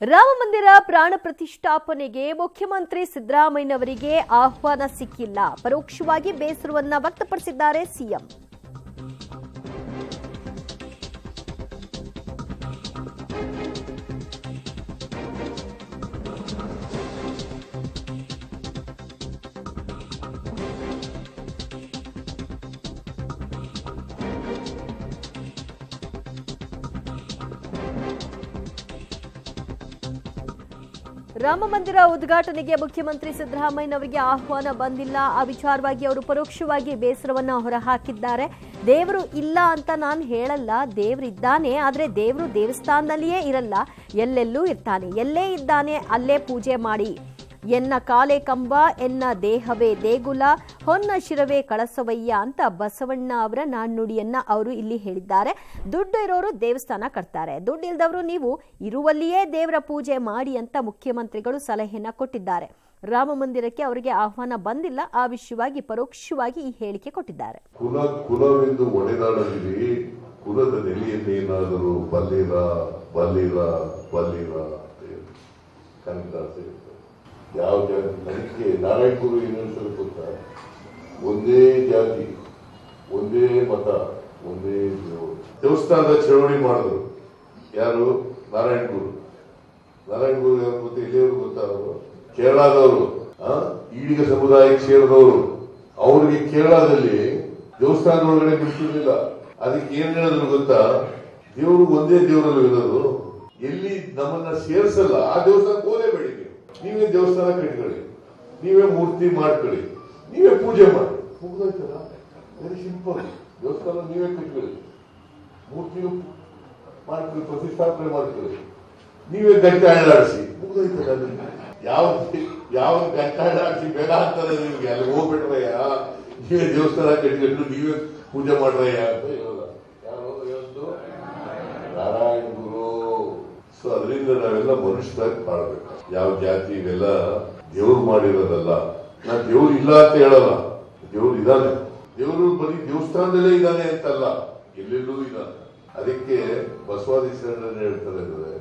ರಾಮ ಮಂದಿರ ಪ್ರಾಣ ಪ್ರತಿಷ್ಠಾಪನೆಗೆ ಮುಖ್ಯಮಂತ್ರಿ ಸಿದ್ದರಾಮಯ್ಯನವರಿಗೆ ಆಹ್ವಾನ ಸಿಕ್ಕಿಲ್ಲ. ಪರೋಕ್ಷವಾಗಿ ಬೇಸರವನ್ನ ವ್ಯಕ್ತಪಡಿಸಿದ್ದಾರೆ ಸಿಎಂ. ರಾಮ ಮಂದಿರ ಉದ್ಘಾಟನೆಗೆ ಮುಖ್ಯಮಂತ್ರಿ ಸಿದ್ದರಾಮಯ್ಯನವರಿಗೆ ಆಹ್ವಾನ ಬಂದಿಲ್ಲ. ಆ ವಿಚಾರವಾಗಿ ಅವರು ಪರೋಕ್ಷವಾಗಿ ಬೇಸರವನ್ನ ಹೊರಹಾಕಿದ್ದಾರೆ. ದೇವರು ಇಲ್ಲ ಅಂತ ನಾನು ಹೇಳಲ್ಲ, ದೇವರಿದ್ದಾನೆ. ಆದರೆ ದೇವರು ದೇವಸ್ಥಾನದಲ್ಲಿಯೇ ಇರಲ್ಲ, ಎಲ್ಲೆಲ್ಲೂ ಇರ್ತಾನೆ. ಎಲ್ಲೇ ಇದ್ದಾನೆ ಅಲ್ಲೇ ಪೂಜೆ ಮಾಡಿ. ಎನ್ನ ಕಾಲೇ ಕಂಬ, ಎನ್ನ ದೇಹವೇ ದೇಗುಲ, ಹೊನ್ನ ಶಿರವೇ ಕಳಸವಯ್ಯ ಅಂತ ಬಸವಣ್ಣ ಅವರ ನಾಣ್ಣುಡಿಯನ್ನ ಅವರು ಇಲ್ಲಿ ಹೇಳಿದ್ದಾರೆ. ದುಡ್ಡು ಇರೋರು ದೇವಸ್ಥಾನ ಕಟ್ತಾರೆ, ದುಡ್ಡು ಇಲ್ದವರು ನೀವು ಇರುವಲ್ಲಿಯೇ ದೇವರ ಪೂಜೆ ಮಾಡಿ ಅಂತ ಮುಖ್ಯಮಂತ್ರಿಗಳು ಸಲಹೆಯನ್ನ ಕೊಟ್ಟಿದ್ದಾರೆ. ರಾಮ ಮಂದಿರಕ್ಕೆ ಅವರಿಗೆ ಆಹ್ವಾನ ಬಂದಿಲ್ಲ. ಆ ವಿಷಯವಾಗಿ ಪರೋಕ್ಷವಾಗಿ ಈ ಹೇಳಿಕೆ ಕೊಟ್ಟಿದ್ದಾರೆ. ಕುಲವೆಂದು ಒಡೆದಾಡಲಿರಿ, ಕುಲದ ನೆಲೆಯನ್ನೇನಾದರೂ ಬಲ್ಲಿರ ಬಲ್ಲಿರ ಬಲ್ಲಿರ ಕನಕದಾಸ. ಯಾವ ಜಾತಿ ನನಗೆ ನಾರಾಯಣಗುರು ಏನಂತಾರೆ ಗೊತ್ತಾ? ಒಂದೇ ಜಾತಿ, ಒಂದೇ ಮತ, ಒಂದೇ ದೇವಸ್ಥಾನದ ಚಳವಳಿ ಮಾಡಿದ್ರು. ಯಾರು? ನಾರಾಯಣಗುರು. ನಾರಾಯಣಗುರು ಯಾರು ಗೊತ್ತಾ? ಇಲ್ಲಿಯವರು ಗೊತ್ತಾ? ಅವರು ಕೇರಳದವರು, ಈಡಿಗ ಸಮುದಾಯಕ್ಕೆ ಸೇರಿದವರು. ಅವ್ರಿಗೆ ಕೇರಳದಲ್ಲಿ ದೇವಸ್ಥಾನದ ಒಳಗಡೆ ಬಿಟ್ಟಿರ್ಲಿಲ್ಲ. ಅದಕ್ಕೆ ಏನ್ ಹೇಳಿದ್ರು ಗೊತ್ತಾ? ದೇವರು ಒಂದೇ ದೇವರಲ್ಲೂ ಇರೋದು, ಎಲ್ಲಿ ನಮ್ಮನ್ನ ಸೇರಿಸಲ್ಲ ಆ ದೇವಸ್ಥಾನಕ್ಕೆ ಹೋಗಲೇಬೇಡಿ. ನೀವೇ ದೇವಸ್ಥಾನ ಕಟ್ಕೊಳ್ಳಿ, ನೀವೇ ಮೂರ್ತಿ ಮಾಡ್ಕೊಳ್ಳಿ, ನೀವೇ ಪೂಜೆ ಮಾಡಿ, ಮುಗ್ದೋಯ್ತಲ್ಲ. Very simple. ದೇವಸ್ಥಾನ ನೀವೇ ಕಟ್ಕೊಳ್ಳಿ, ಮೂರ್ತಿಗೂ ಮಾಡ್ಕೊಳ್ಳಿ, ಪ್ರತಿಷ್ಠಾಪನೆ ಮಾಡ್ಕೊಳ್ಳಿ, ನೀವೇ ಗಂಟೆ ಅಳ್ಳಾಡಿಸಿ, ಮುಗ್ದೋಯ್ತಲ್ಲ. ಯಾವ ಗಂಟೆ ಅಳ್ಳಾಡಿಸಿ ಬೇಡ ಅಂತಾರೆ ನಿಮ್ಗೆ. ಅಲ್ಲಿ ಹೋಗ್ಬಿಟ್ರಯ್ಯ, ನೀವೇ ದೇವಸ್ಥಾನ ಕಟ್ಕೊಂಡು ನೀವೇ ಪೂಜೆ ಮಾಡ್ರಯ್ಯ ಅಂತ ಹೇಳೋದ. ಯಾರೋ ಇವತ್ತು ನಾರಾಯಣ ಗುರು. ಸೊ ಅದರಿಂದ ನಾವೆಲ್ಲ ಮನುಷ್ಯರಾಗಿ ಬಾಳ್ಬೇಕು. ಯಾವ ಜಾತಿ ಇವೆಲ್ಲ ದೇವ್ರು ಮಾಡಿರೋದಲ್ಲ. ನಾನು ದೇವ್ರು ಇಲ್ಲ ಅಂತ ಹೇಳಲ್ಲ, ದೇವ್ರು ಇದ್ದಾನೆ. ದೇವರು ಬರೀ ದೇವಸ್ಥಾನದಲ್ಲೇ ಇದ್ದಾನೆ ಅಂತಲ್ಲ, ಎಲ್ಲೆಲ್ಲೂ ಇದ್ದಾನೆ. ಅದಕ್ಕೆ ಬಸವಾದಿ ಶರಣರನ್ನು ಹೇಳ್ತಾರೆ ಅಂದ್ರೆ,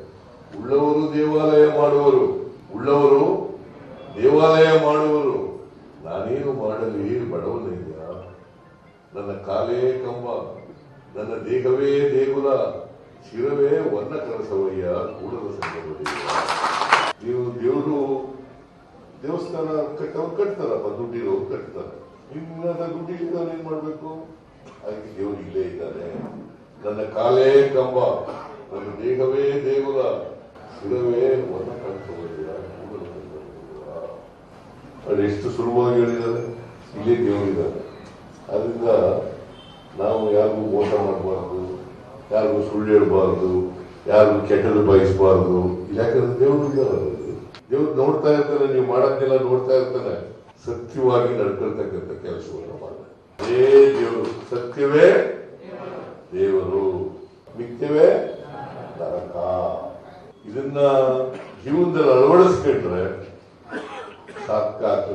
ಉಳ್ಳವರು ದೇವಾಲಯ ಮಾಡುವರು, ಉಳ್ಳವರು ದೇವಾಲಯ ಮಾಡುವರು. ನಾನೇನು ಮಾಡಲಿ ಬಡವನಿದ್ಯ, ನನ್ನ ಕಾಲೇ ಕಂಬ, ನನ್ನ ದೇಹವೇ ದೇಗುಲ, ಶಿರವೇ ವನ್ನ ಕಳಸವಯ್ಯ ಕೂಡಲ ಸಂಗಮದೇವ. ನೀವು ದೇವರು ದೇವಸ್ಥಾನ ಕಟ್ಟವ್ರು ಕಟ್ತಾರಪ್ಪ, ದುಡ್ಡಿರೋರು ಕಟ್ತಾರೆ. ನಿನ್ನ ದುಡ್ಡಿದ್ದವ್ರು ಏನ್ ಮಾಡ್ಬೇಕು? ಅದಕ್ಕೆ ದೇವರು ಇಲ್ಲೇ ಇದ್ದಾನೆ. ನನ್ನ ಕಾಲೇ ಕಂಬ, ನನ್ನ ದೇಹವೇ ದೇಗುಲ, ಶಿರವೇ ವನ್ನ ಕಳಸವಯ್ಯ ಕೂಡಲ ಸಂಗಮದೇವ. ಅದು ಎಷ್ಟು ಸುಲಭವಾಗಿ ಹೇಳಿದ್ದಾರೆ. ಇಲ್ಲೇ ದೇವರಿದ್ದಾರೆ. ಅದರಿಂದ ನಾವು ಯಾರಿಗೂ ಮೋಸ ಮಾಡಬಾರ್ದು, ಯಾರಿಗೂ ಸುಳ್ಳು ಹೇಳ್ಬಾರ್ದು, ಯಾರಿಗೂ ಕೆಟ್ಟದ್ದು ಬಯಸಬಾರ್ದು. ಯಾಕಂದ್ರೆ ದೇವರು ಇದ್ದಾರೆ, ದೇವ್ರು ನೋಡ್ತಾ ಇರ್ತಾನೆ, ನೀವು ಮಾಡೋದನ್ನೆಲ್ಲ ನೋಡ್ತಾ ಇರ್ತಾನೆ. ಸತ್ಯವಾಗಿ ನಡ್ಕೊಳ್ತಕ್ಕಂಥ ಕೆಲಸವನ್ನು ಮಾಡ್ತಾರೆ. ಅದೇ ದೇವರು. ಸತ್ಯವೇ ದೇವರು, ಮಿಥ್ಯವೇ ನರಕ. ಇದನ್ನ ಜೀವನದಲ್ಲಿ ಅಳವಡಿಸ್ಕೊಂಡ್ರೆ ಸಾರ್ಥಕ